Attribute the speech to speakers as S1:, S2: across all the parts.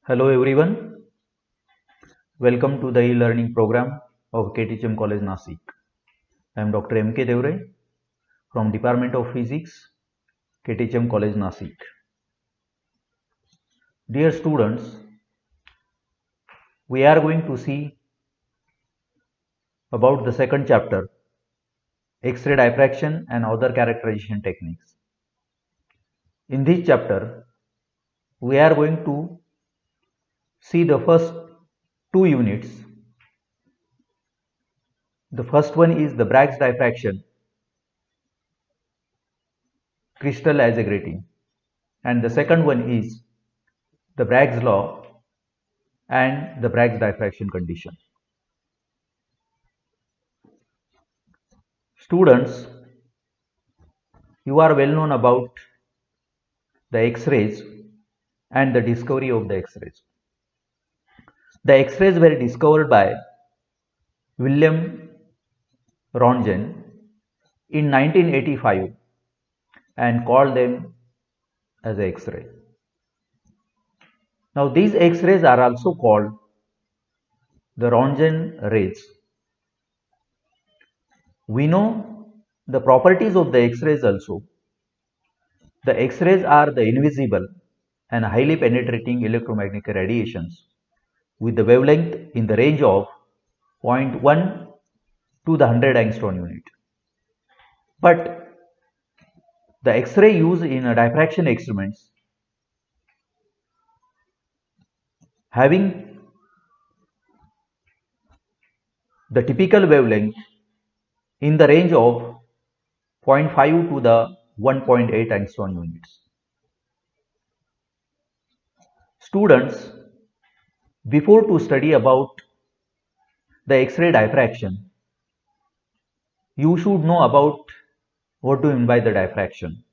S1: Hello everyone, welcome to the e-learning program of KTHM College Nasik. I am Dr. M.K.Deore from Department of Physics, KTHM College Nasik. Dear students, we are going to see about the second chapter, X-ray diffraction and other characterization techniques. In this chapter, we are going to see the first two units. The first one is the Bragg's diffraction, crystal as a grating, and the second one is the Bragg's law and the Bragg's diffraction condition. Students, you are well known about the X-rays and the discovery of the X-rays. The X-rays were discovered by William Röntgen in 1985 and called them as X-ray. Now these X-rays are also called the Röntgen rays. We know the properties of the X-rays also. The X-rays are the invisible and highly penetrating electromagnetic radiations with the wavelength in the range of 0.1 to the 100 angstrom unit. But the X-ray used in diffraction experiments having the typical wavelength in the range of 0.5 to the 1.8 angstrom units. Students, before to study about the X-ray diffraction, you should know about what do you mean by the diffraction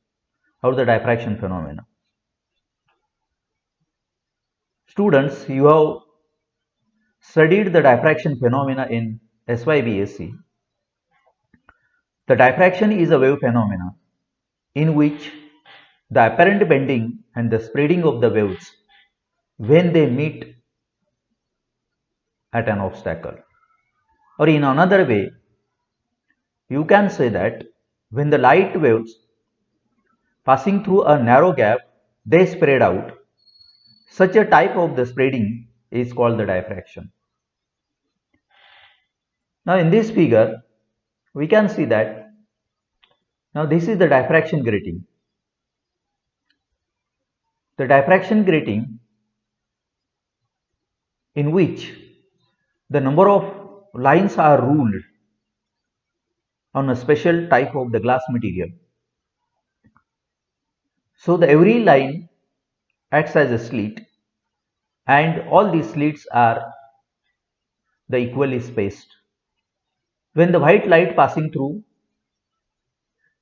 S1: or the diffraction phenomena. Students, you have studied the diffraction phenomena in Y.B.Sc. The diffraction is a wave phenomena in which the apparent bending and the spreading of the waves when they meet at an obstacle. Or in another way, you can say that when the light waves passing through a narrow gap, they spread out. Such a type of the spreading is called the diffraction. Now in this figure, we can see that now this is the diffraction grating. The diffraction grating in which the number of lines are ruled on a special type of the glass material. So every line acts as a slit and all these slits are the equally spaced. When the white light passing through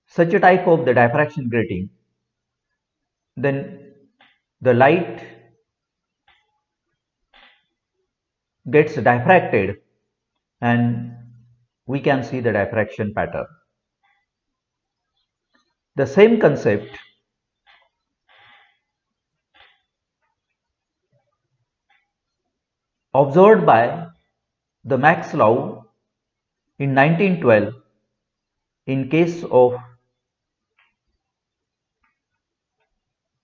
S1: such a type of the diffraction grating, then the light gets diffracted and we can see the diffraction pattern. The same concept observed by the Max law in 1912 in case of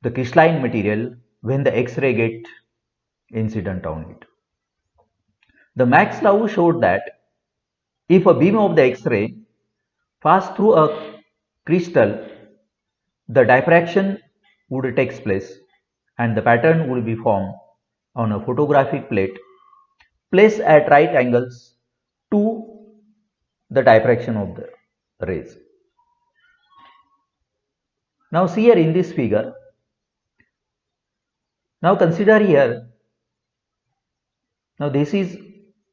S1: the crystalline material when the X-ray get incident on it. The Max law showed that if a beam of the X-ray passed through a crystal, the diffraction would take place and the pattern would be formed on a photographic plate placed at right angles to the diffraction of the rays. Now see here in this figure, now consider here, now this is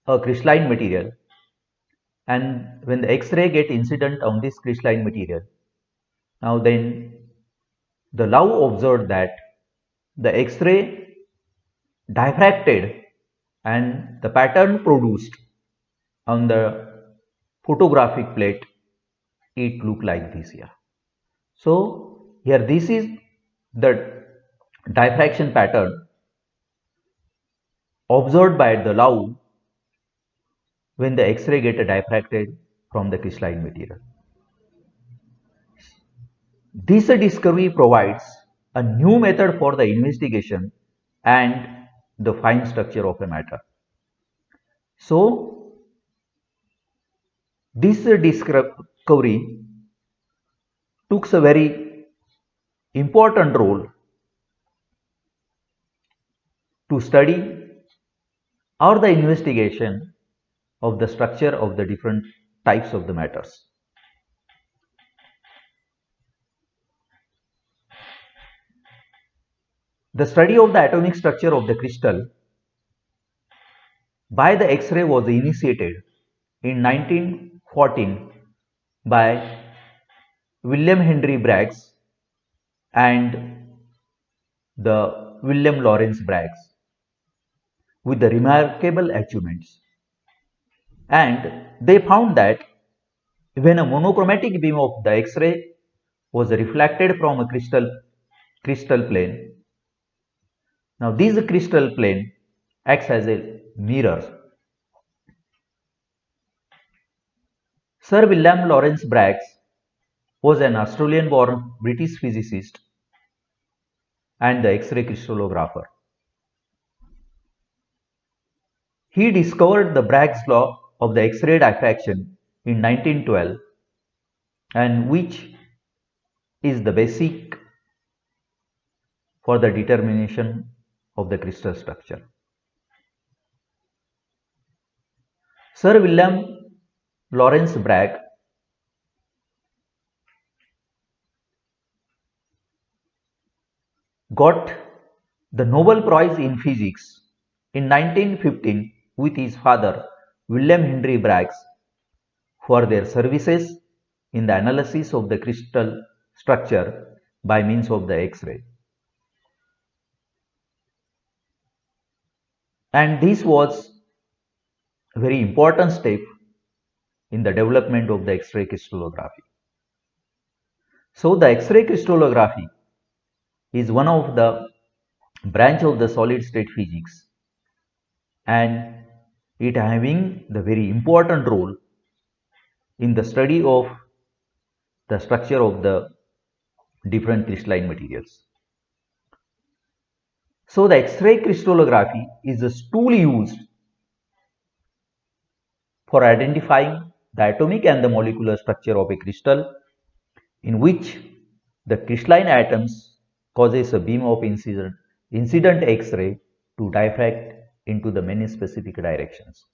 S1: a crystalline material and when the X-ray get incident on this crystalline material, now then the law observed that the X-ray diffracted and the pattern produced on the photographic plate, it look like this here. So here this is the diffraction pattern observed by the law when the X-ray get diffracted from the crystalline material. This discovery provides a new method for the investigation and the fine structure of a matter. So, this discovery took a very important role to study or the investigation of the structure of the different types of the matters. The study of the atomic structure of the crystal by the X-ray was initiated in 1914 by William Henry Bragg and the William Lawrence Bragg with the remarkable achievements. And they found that when a monochromatic beam of the X-ray was reflected from a crystal plane, now this crystal plane acts as a mirror. Sir William Lawrence Bragg was an Australian-born British physicist and the X-ray crystallographer. He discovered the Bragg's law of the X-ray diffraction in 1912, and which is the basic for the determination of the crystal structure. Sir William Lawrence Bragg got the Nobel Prize in Physics in 1915 with his father William Henry Bragg for their services in the analysis of the crystal structure by means of the X-ray. And this was a very important step in the development of the X-ray crystallography. So the X-ray crystallography is one of the branch of the solid state physics, and it having the very important role in the study of the structure of the different crystalline materials. So the X-ray crystallography is a tool used for identifying the atomic and the molecular structure of a crystal, in which the crystalline atoms causes a beam of incident X-ray to diffract into the many specific directions.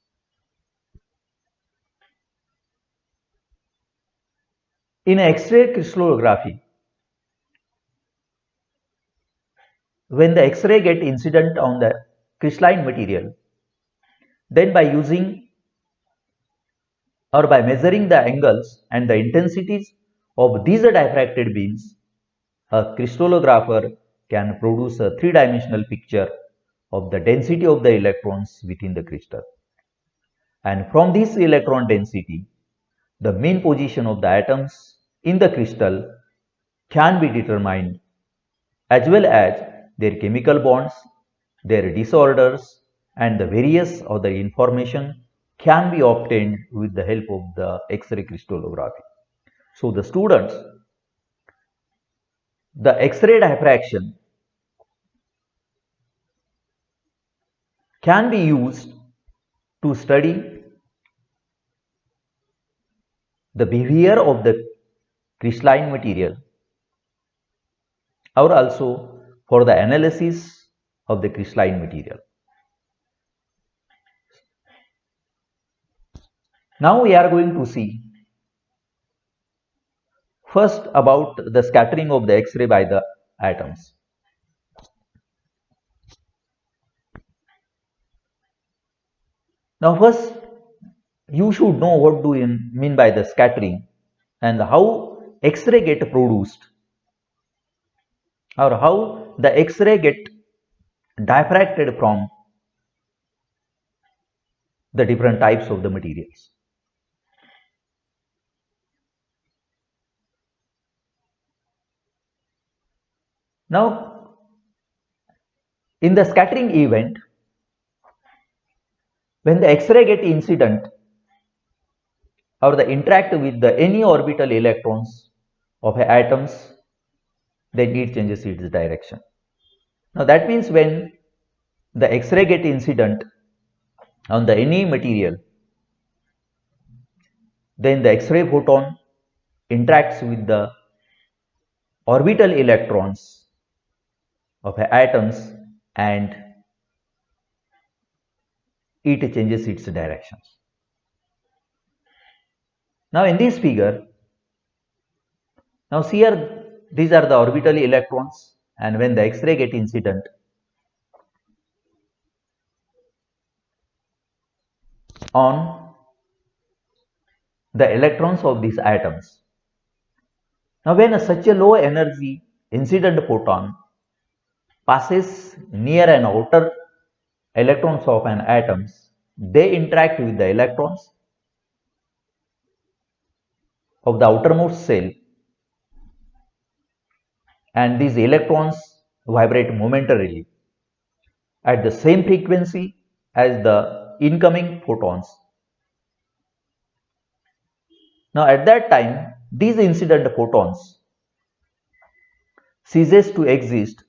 S1: In X-ray crystallography, when the X-ray get incident on the crystalline material, then by using or by measuring the angles and the intensities of these diffracted beams, a crystallographer can produce a three-dimensional picture of the density of the electrons within the crystal. And from this electron density, the mean position of the atoms in the crystal can be determined, as well as their chemical bonds, their disorders, and the various other information can be obtained with the help of the X-ray crystallography. So the students, the X-ray diffraction can be used to study the behavior of the crystalline material, or also for the analysis of the crystalline material. Now we are going to see first about the scattering of the X-ray by the atoms. Now first you should know what do you mean by the scattering and how X-ray get produced, or how the X-ray get diffracted from the different types of the materials. Now in the scattering event, When the X-ray get incident or the interact with the any orbital electrons of atoms, then it changes its direction. Now that means when the X-ray get incident on the any material, then the X-ray photon interacts with the orbital electrons of atoms and it changes its directions. Now in this figure, now see here, these are the orbital electrons, and when the X-ray get incident on the electrons of these atoms. Now when such a low energy incident photon passes near an outer electrons of an atoms, they interact with the electrons of the outermost shell, and these electrons vibrate momentarily at the same frequency as the incoming photons. Now at that time, these incident photons ceases to exist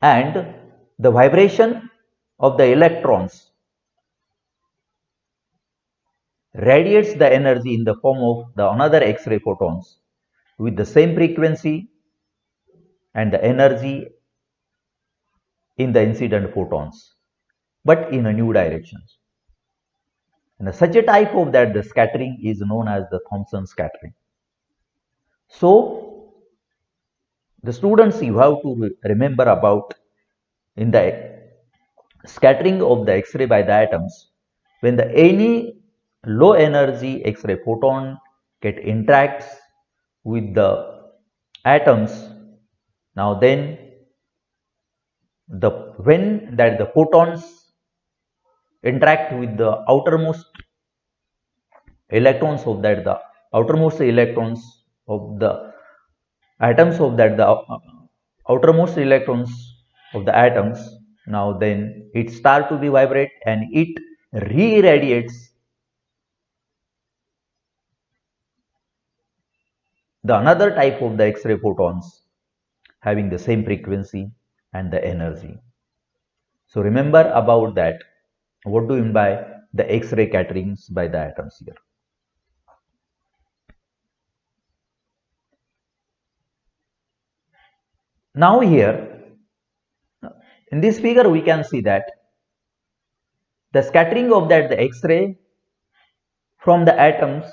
S1: and the vibration of the electrons radiates the energy in the form of the another X-ray photons with the same frequency and the energy in the incident photons, but in a new directions. And such a type of that the scattering is known as the Thompson scattering. So the students, you have to remember about in the scattering of the X-ray by the atoms, when the any low energy X-ray photon get interacts with the atoms, now then when that the photons interact with the outermost electrons of that the outermost electrons of the atoms of that the outermost electrons of the atoms, now then it start to be vibrate and it re-irradiates the another type of the X-ray photons having the same frequency and the energy. So remember about that. What do you mean by the X-ray scatterings by the atoms here? Now here, in this figure we can see that the scattering of that the X-ray from the atoms,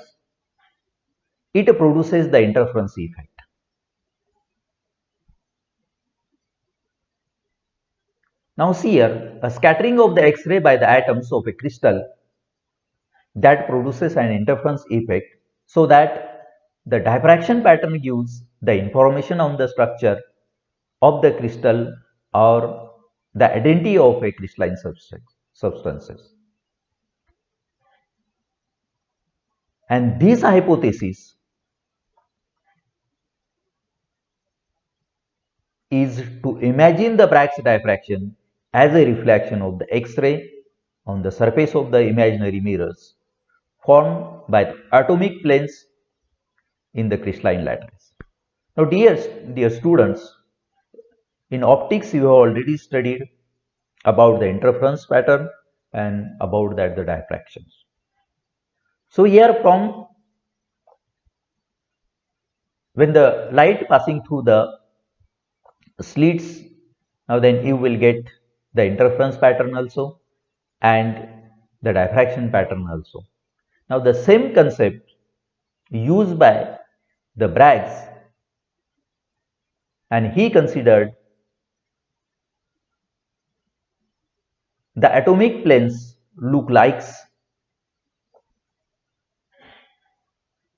S1: it produces the interference effect. Now see here, a scattering of the X-ray by the atoms of a crystal that produces an interference effect, so that the diffraction pattern gives the information on the structure of the crystal or the identity of a crystalline substances. And this hypothesis is to imagine the Bragg's diffraction as a reflection of the X-ray on the surface of the imaginary mirrors formed by the atomic planes in the crystalline lattice. Now, dear students, in optics you have already studied about the interference pattern and about that the diffractions. So here from when the light passing through the slits, now then you will get the interference pattern also and the diffraction pattern also. Now the same concept used by the Bragg, and he considered the atomic planes look like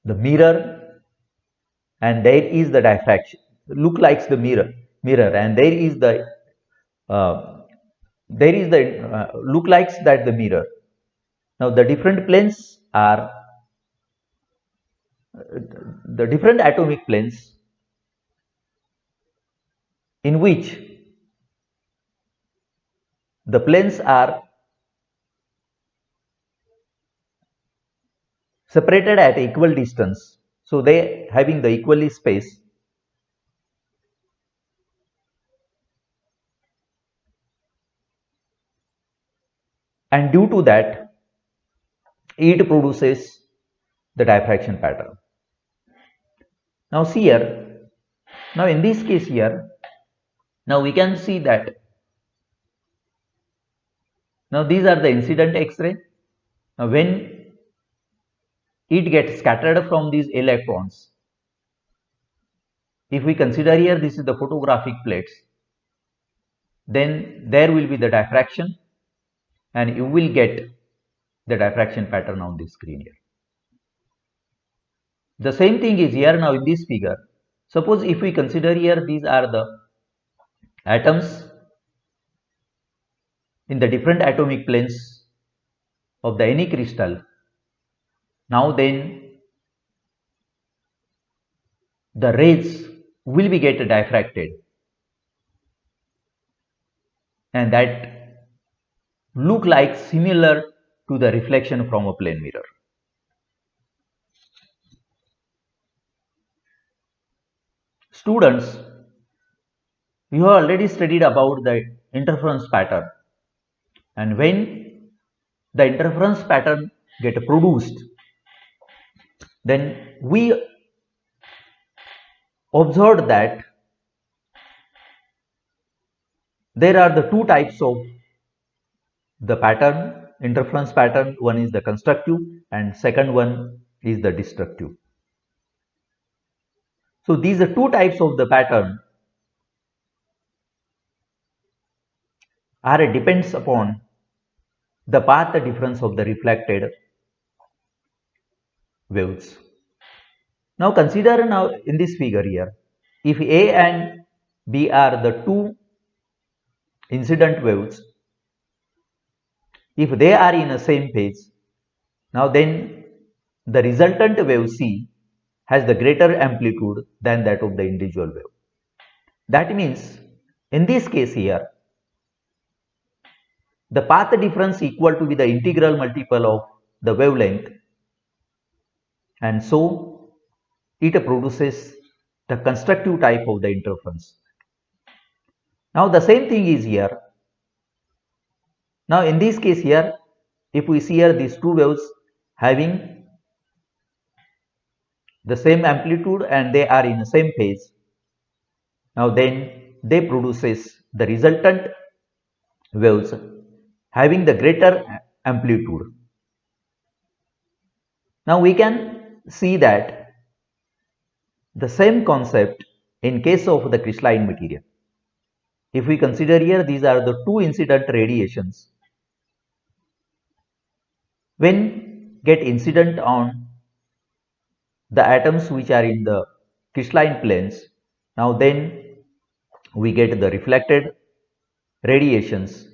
S1: the mirror and there is the diffraction, look like the mirror and there is the look like that the mirror. Now the different planes are the different atomic planes in which the planes are separated at equal distance. So they having the equally space. And due to that, it produces the diffraction pattern. Now see here, now in this case here, now we can see that now these are the incident X-ray. Now when it gets scattered from these electrons, if we consider here this is the photographic plates, then there will be the diffraction and you will get the diffraction pattern on the screen here. The same thing is here now in this figure. Suppose if we consider here these are the atoms in the different atomic planes of the any crystal. Now then the rays will be get diffracted and that look like similar to the reflection from a plane mirror. Students, you have already studied about the interference pattern, and when the interference pattern get produced, then we observed that there are the two types of the pattern, interference pattern. One is the constructive and second one is the destructive. So these are two types of the pattern are depends upon the path difference of the reflected waves. Now consider now in this figure here, if A and B are the two incident waves, if they are in the same phase, now then the resultant wave C has the greater amplitude than that of the individual wave. That means in this case here, the path difference equal to be the integral multiple of the wavelength, and so it produces the constructive type of the interference. Now the same thing is here. Now in this case here, if we see here these two waves having the same amplitude and they are in the same phase, now then they produces the resultant waves having the greater amplitude. Now we can see that the same concept in case of the crystalline material. If we consider here these are the two incident radiations. When get incident on the atoms which are in the crystalline planes, now then we get the reflected radiations.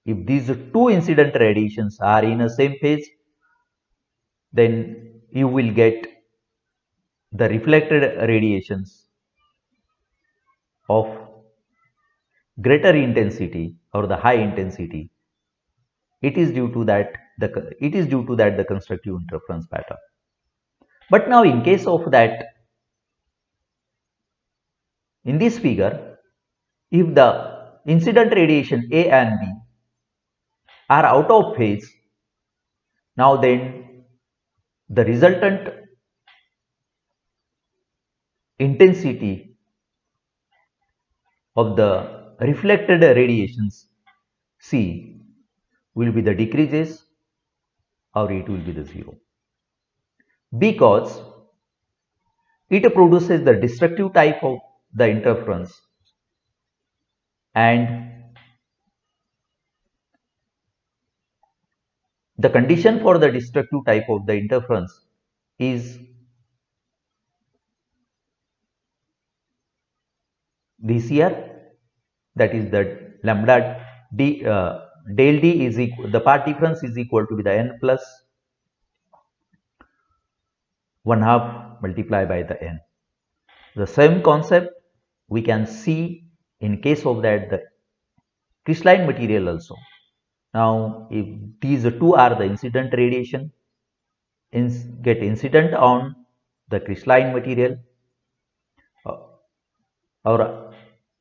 S1: If these two incident radiations are in the same phase, then you will get the reflected radiations of greater intensity or the high intensity. It is due to that the constructive interference pattern. But now in case of that, in this figure, if the incident radiation A and B are out of phase, now then the resultant intensity of the reflected radiations C will be the decreases or it will be the zero, because it produces the destructive type of the interference, and the condition for the destructive type of the interference is this here, that is the lambda d del d is equal, the path difference is equal to the n plus 1/2 multiplied by the n. The same concept we can see in case of that the crystalline material also. Now if these two are the incident radiation, get incident on the crystalline material, uh, or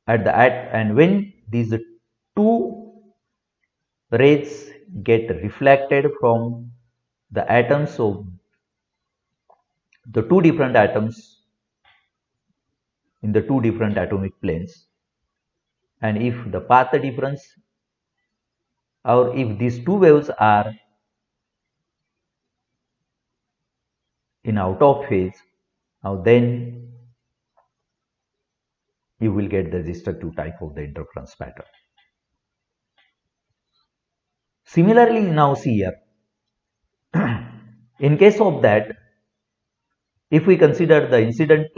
S1: and when these two rays get reflected from the atoms of the two different atoms in the two different atomic planes, and if the path difference, or if these two waves are in out of phase, now then you will get the destructive type of the interference pattern. Similarly, now see here, in case of that, if we consider the incident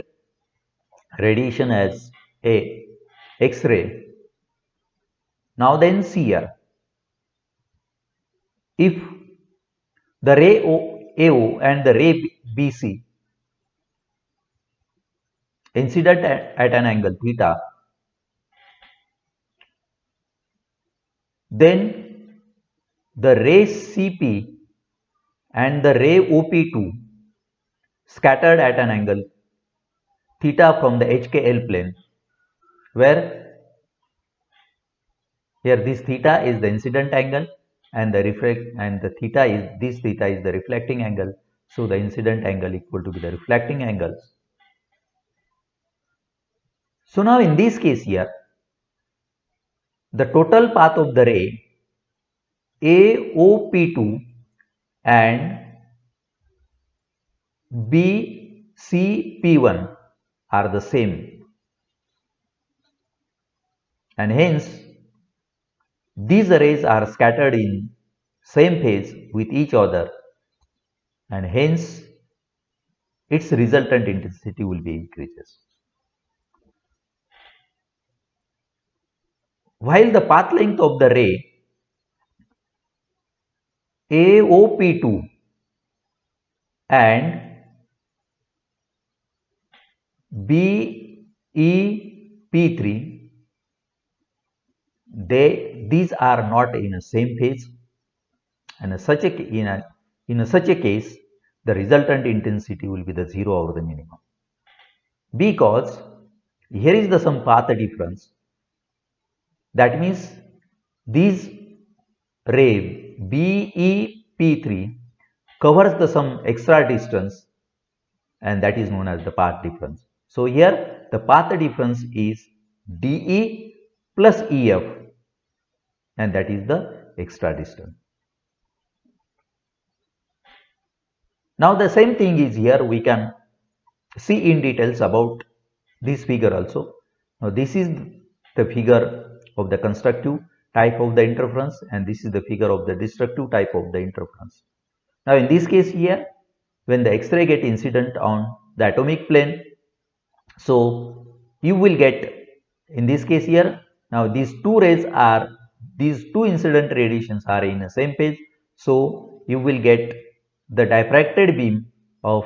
S1: radiation as a X-ray, now then see here, if the ray AO and the ray BC incident at an angle theta, then the ray CP and the ray OP2 scattered at an angle theta from the HKL plane, where here this theta is the incident angle and the theta is the reflecting angle. So the incident angle equal to the reflecting angles. So now in this case here, the total path of the ray AOP2 and BCP1 are the same, and hence these rays are scattered in same phase with each other, and hence its resultant intensity will be increases. While the path length of the ray AOP2 and BEP3, these are not in the same phase, and in such a case the resultant intensity will be the 0 over the minimum, because here is the some path difference. That means these ray BEP3 covers the some extra distance, and that is known as the path difference. So here the path difference is DE plus EF, and that is the extra distance. Now the same thing is here, we can see in details about this figure also. Now this is the figure of the constructive type of the interference, and this is the figure of the destructive type of the interference. Now in this case here, when the X-ray get incident on the atomic plane, so you will get, in this case here, now these two incident radiations are in the same phase, so you will get the diffracted beam of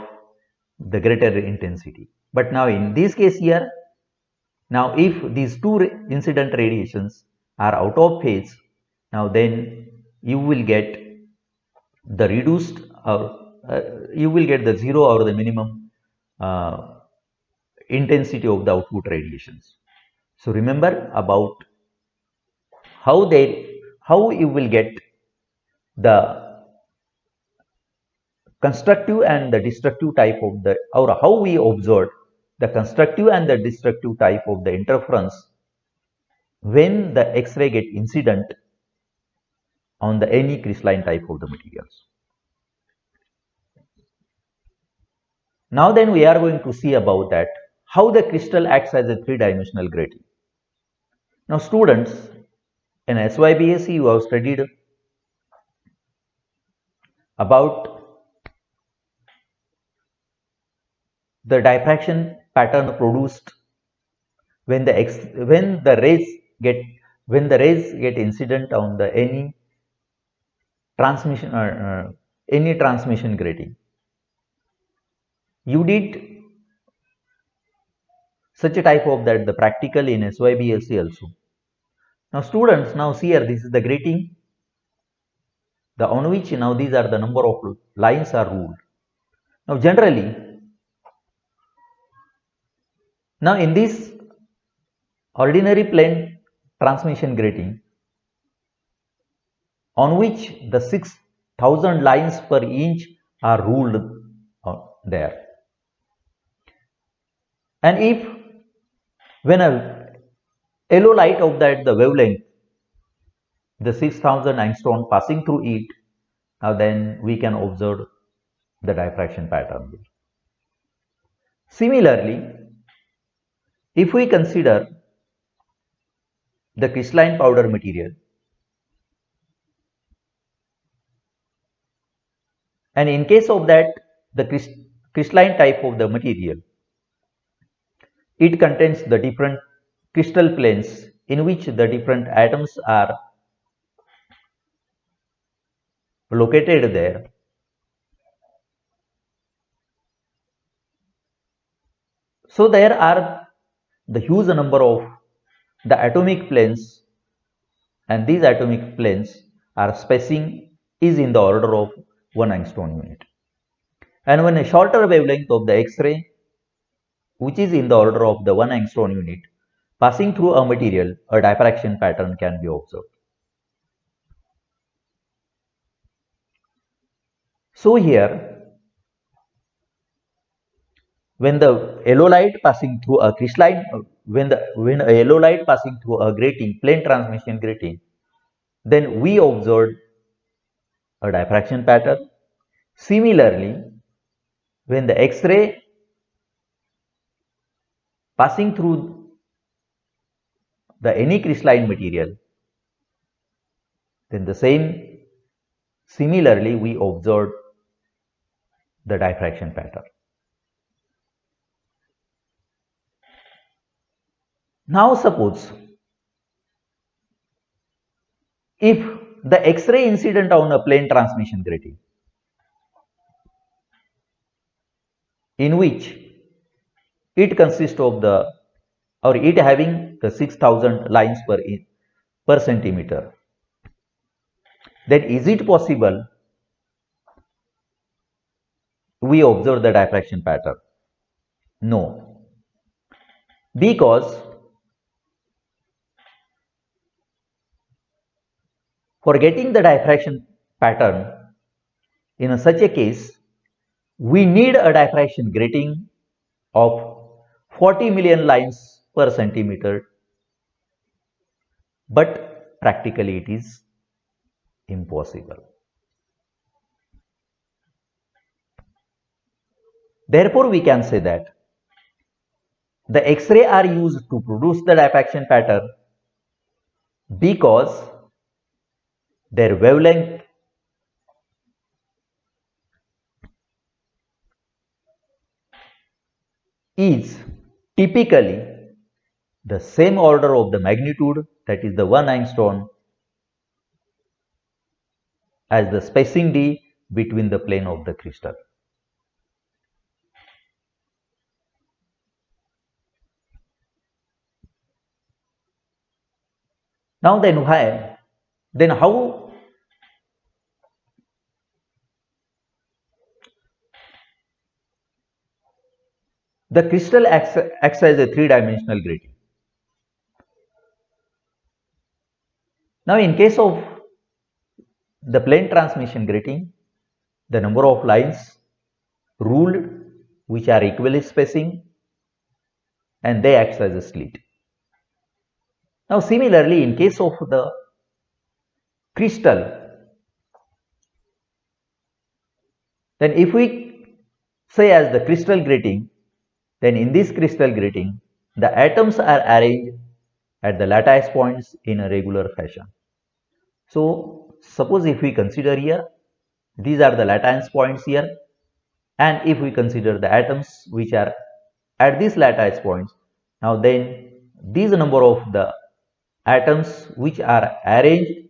S1: the greater intensity. But now in this case here, now if these two incident radiations are out of phase, now then you will get the reduced, you will get the 0 or the minimum intensity of the output radiations. So remember about how you will get the constructive and the destructive type of the, or how we observed the constructive and the destructive type of the interference when the X-ray get incident on the any crystalline type of the materials. Now then we are going to see about that how the crystal acts as a three-dimensional grating. Now students, in Y.B.Sc you have studied about the diffraction pattern produced when the rays get incident on the any transmission grating. You did such a type of that the practical in Y.B.Sc also. Now students, now see here, this is the grating, the on which now these are the number of lines are ruled. Now generally, now in this ordinary plane transmission grating, on which the 6000 lines per inch are ruled there, and if when a yellow light of that the wavelength, the 6000 angstrom passing through it, now then we can observe the diffraction pattern. Similarly, if we consider the crystalline powder material, and in case of that the crystalline type of the material, it contains the different crystal planes in which the different atoms are located there. So there are the huge number of the atomic planes, and these atomic planes are spacing is in the order of 1 angstrom unit. And when a shorter wavelength of the X-ray, which is in the order of the 1 angstrom unit, passing through a material, a diffraction pattern can be observed. So here, when the yellow light passing through a crystalline, when a yellow light passing through a grating, plane transmission grating, then we observed a diffraction pattern. Similarly, when the X-ray passing through the any crystalline material, then the same similarly we observed the diffraction pattern. Now suppose if the X-ray incident on a plane transmission grating, in which it consists of the, or it having the 6000 lines per centimeter, then is it possible we observe the diffraction pattern? No, because for getting the diffraction pattern in such a case, we need a diffraction grating of 40 million lines per centimeter, but practically it is impossible. Therefore, we can say that the X-ray are used to produce the diffraction pattern because their wavelength is typically the same order of the magnitude, that is the 1 angstrom, as the spacing d between the plane of the crystal. Now then why? Then how the crystal acts as a three-dimensional grating? Now in case of the plane transmission grating, the number of lines ruled which are equally spacing, and they act as a slit. Now similarly, in case of the crystal, then if we say as the crystal grating, then in this crystal grating, the atoms are arranged at the lattice points in a regular fashion. So suppose if we consider here, these are the lattice points here, and if we consider the atoms which are at these lattice points, now then these number of the atoms which are arranged,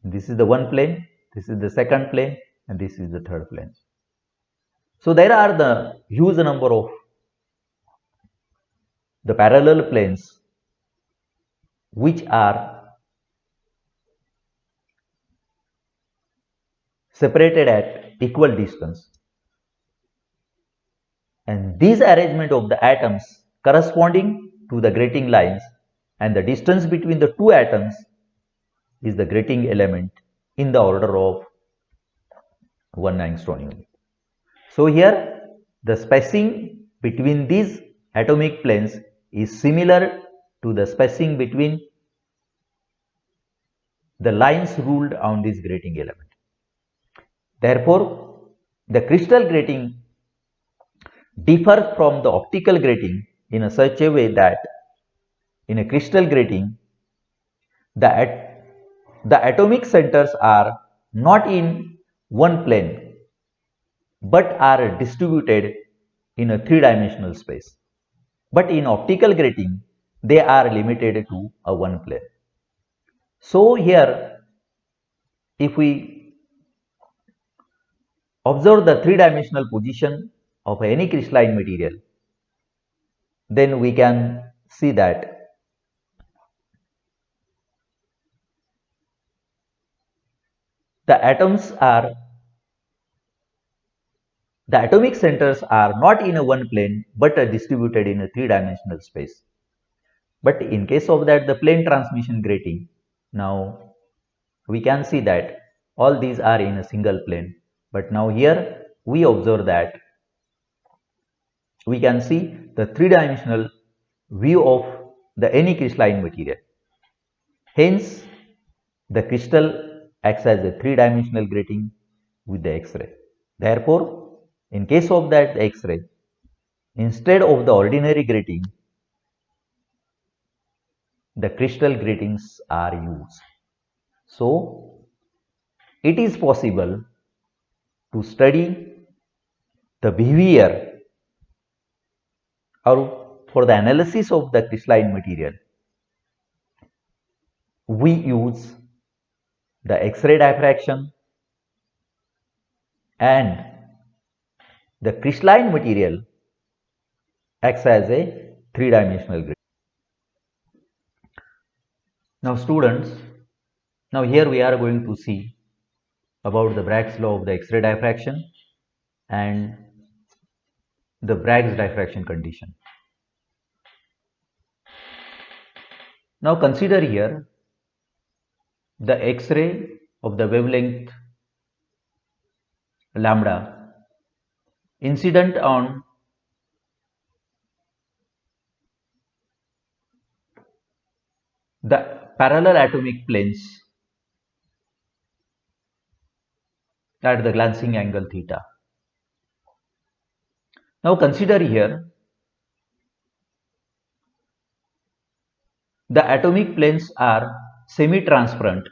S1: this is the one plane, this is the second plane, and this is the third plane. So there are the huge number of the parallel planes which are separated at equal distance. and these arrangement of the atoms corresponding to the grating lines and the distance between the two atoms is the grating element in the order of 1 angstrom unit. So here the spacing between these atomic planes is similar to the spacing between the lines ruled on this grating element. Therefore, the crystal grating differs from the optical grating in a such a way that in a crystal grating the, the atomic centers are not in one plane but are distributed in a three-dimensional space. But in optical grating, they are limited to a one plane. So here, if we observe the three-dimensional position of any crystalline material, then we can see that the atomic centers are not in a one plane but are distributed in a three-dimensional space. But in case of that, the plane transmission grating, now we can see that all these are in a single plane. But now here we observe that we can see the three-dimensional view of the any crystalline material. Hence, the crystal acts as a three-dimensional grating with the X-ray. Therefore, in case of that X-ray, instead of the ordinary grating, the crystal gratings are used. So, it is possible to study the behavior or for the analysis of the crystalline material. We use the X-ray diffraction and the crystalline material acts as a three-dimensional grid. Now students, now here we are going to see about the Bragg's law of the X-ray diffraction and the Bragg's diffraction condition. Now consider here the X-ray of the wavelength lambda incident on the parallel atomic planes at the glancing angle theta. Now consider here the atomic planes are semi-transparent,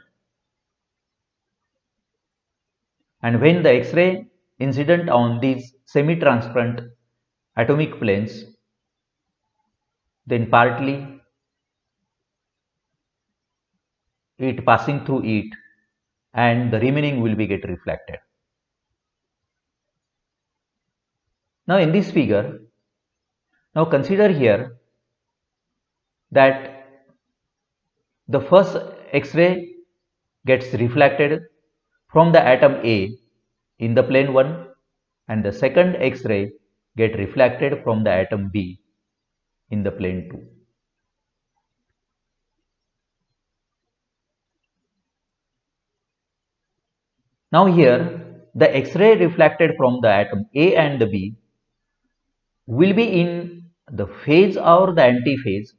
S1: and when the X-ray incident on these semi-transparent atomic planes, then partly it passing through it and the remaining will be get reflected. Now in this figure, now consider here that the first X-ray gets reflected from the atom A in the plane 1 and the second X-ray get reflected from the atom B in the plane 2. Now here the X-ray reflected from the atom A and the B will be in the phase or the anti-phase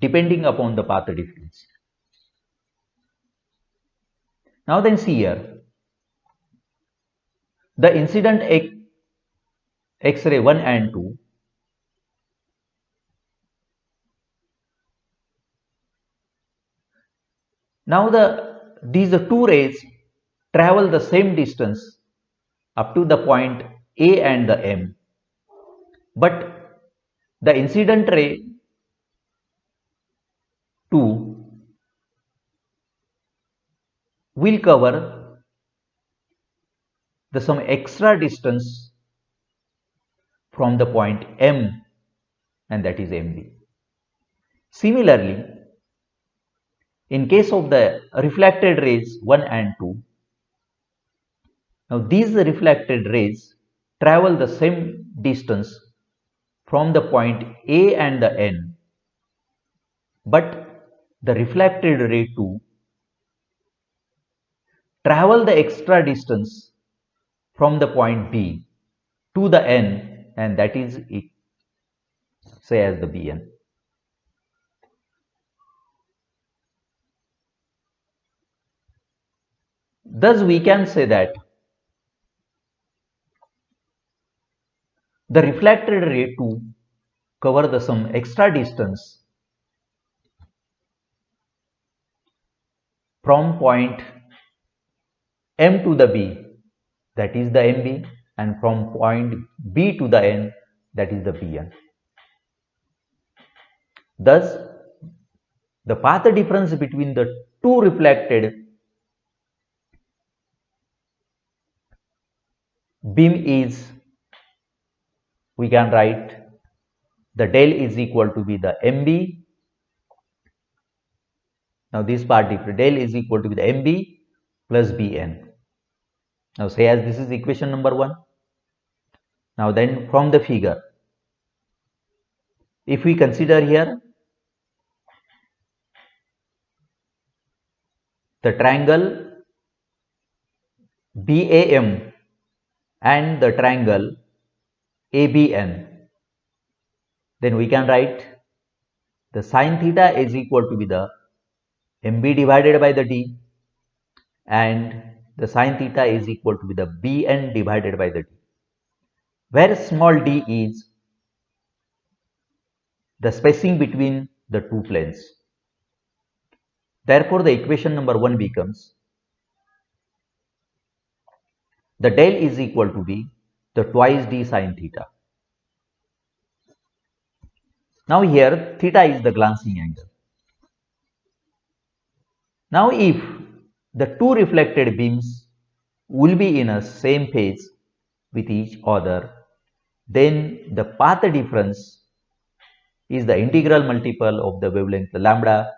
S1: depending upon the path difference. Now then see here the incident X-ray 1 and 2 now these two rays travel the same distance up to the point A and the M, but the incident ray 2 will cover the some extra distance from the point M, and that is MB. Similarly, in case of the reflected rays 1 and 2, now these reflected rays travel the same distance from the point A and the N, but the reflected ray 2 travel the extra distance from the point B to the N, and that is say as the Bn. Thus we can say that the reflected ray 2 cover the some extra distance from point M to the B, that is the MB, and from point B to the N, that is the Bn. Thus, the path difference between the two reflected beam is, we can write the del is equal to be the MB. Now this part difference, del is equal to be the MB plus Bn. Now say as this is equation number 1. Now then from the figure, if we consider here the triangle BAM and the triangle ABN, then we can write the sine theta is equal to be the MB divided by the D, and the sine theta is equal to be the Bn divided by the D, where small d is the spacing between the two planes. Therefore, the equation number 1 becomes the del is equal to be the twice d sine theta. Now here theta is the glancing angle. Now if the two reflected beams will be in a same phase with each other, then the path difference is the integral multiple of the wavelength lambda,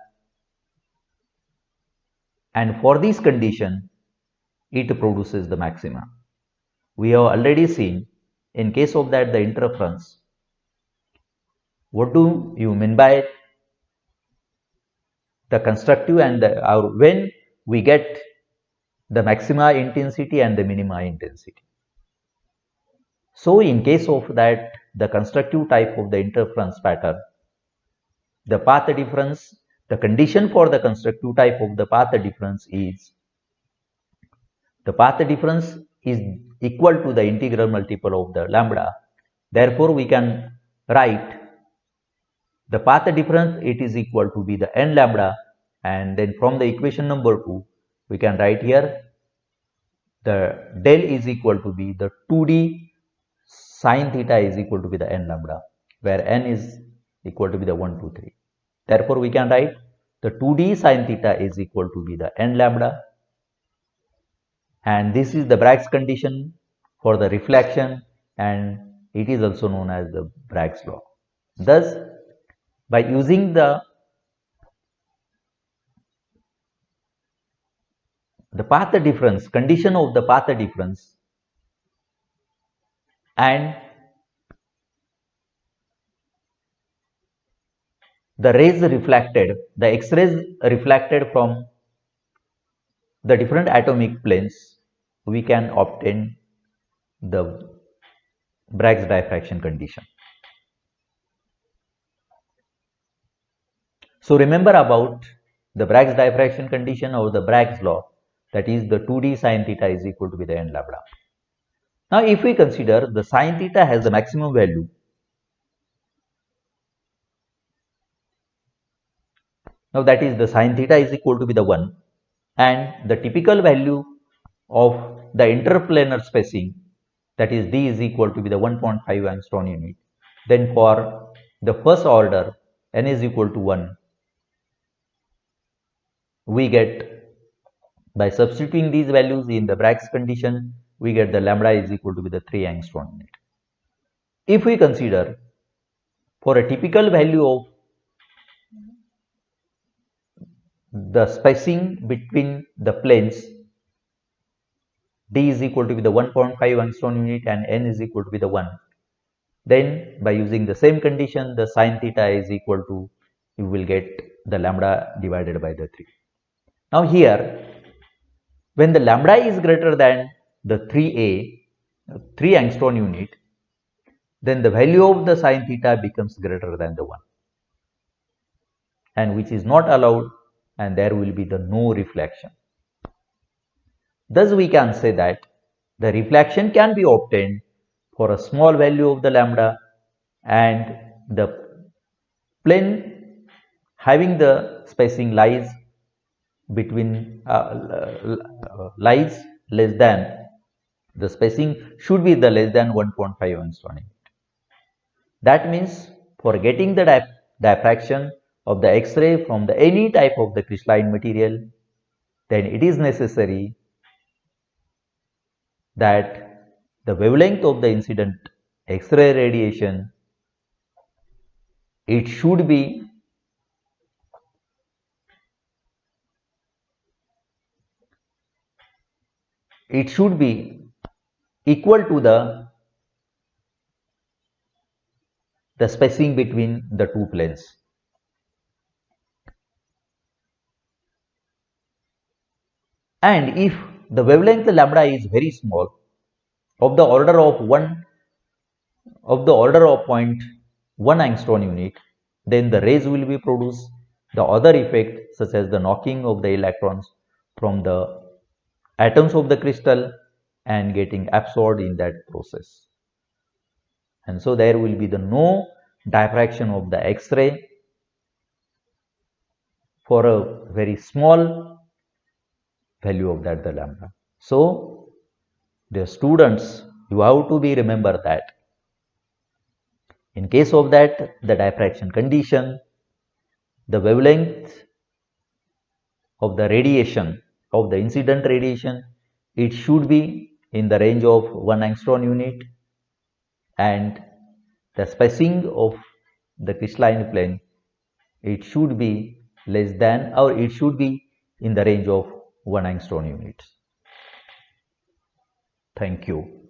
S1: and for this condition it produces the maxima. We have already seen in case of that the interference. What do you mean by the constructive and the, or when we get the maxima intensity and the minima intensity? So in case of that the constructive type of the interference pattern, the path difference, the condition for the constructive type of the path difference is the path difference is equal to the integral multiple of the lambda. Therefore we can write the path difference, it is equal to be the n lambda, and then from the equation number 2 we can write here the del is equal to be the 2d sine theta is equal to be the n lambda, where n is equal to be the 1, 2, 3. Therefore we can write the 2d sine theta is equal to be the n lambda, and this is the Bragg's condition for the reflection, and it is also known as the Bragg's law. Thus, by using the path difference, condition of the path difference, and the rays reflected, the X-rays reflected from the different atomic planes, we can obtain the Bragg's diffraction condition. So remember about the Bragg's diffraction condition or the Bragg's law, that is the 2d sine theta is equal to be the n lambda. Now if we consider the sine theta has the maximum value, now that is the sine theta is equal to be the 1, and the typical value of the interplanar spacing, that is d is equal to be the 1.5 angstrom unit. Then for the first order n is equal to 1, we get, by substituting these values in the Bragg's condition, we get the lambda is equal to be the 3 angstrom unit. If we consider for a typical value of the spacing between the planes, d is equal to be the 1.5 angstrom unit and n is equal to be the 1, Then by using the same condition, the sine theta is equal to, you will get the lambda divided by the 3. Now here, when the lambda is greater than the 3 angstrom unit, then the value of the sine theta becomes greater than the 1, and which is not allowed, and there will be the no reflection. Thus we can say that the reflection can be obtained for a small value of the lambda, and the plane having the spacing lies between lies less than, the spacing should be the less than 1.5 angstrom. That means for getting the diffraction of the X-ray from the any type of the crystalline material, then it is necessary that the wavelength of the incident X-ray radiation, it should be equal to the spacing between the two planes. And if the wavelength lambda is very small, of the order of 0.1 angstrom unit, then the rays will be produced. The other effect, such as the knocking of the electrons from the atoms of the crystal and getting absorbed in that process. And so there will be the no diffraction of the X-ray for a very small value of that the lambda. So the students, you have to be remember that in case of that the diffraction condition, the wavelength of the radiation, of the incident radiation, it should be in the range of 1 angstrom unit, and the spacing of the crystalline plane, it should be less than, or it should be in the range of 1 angstrom units. Thank you.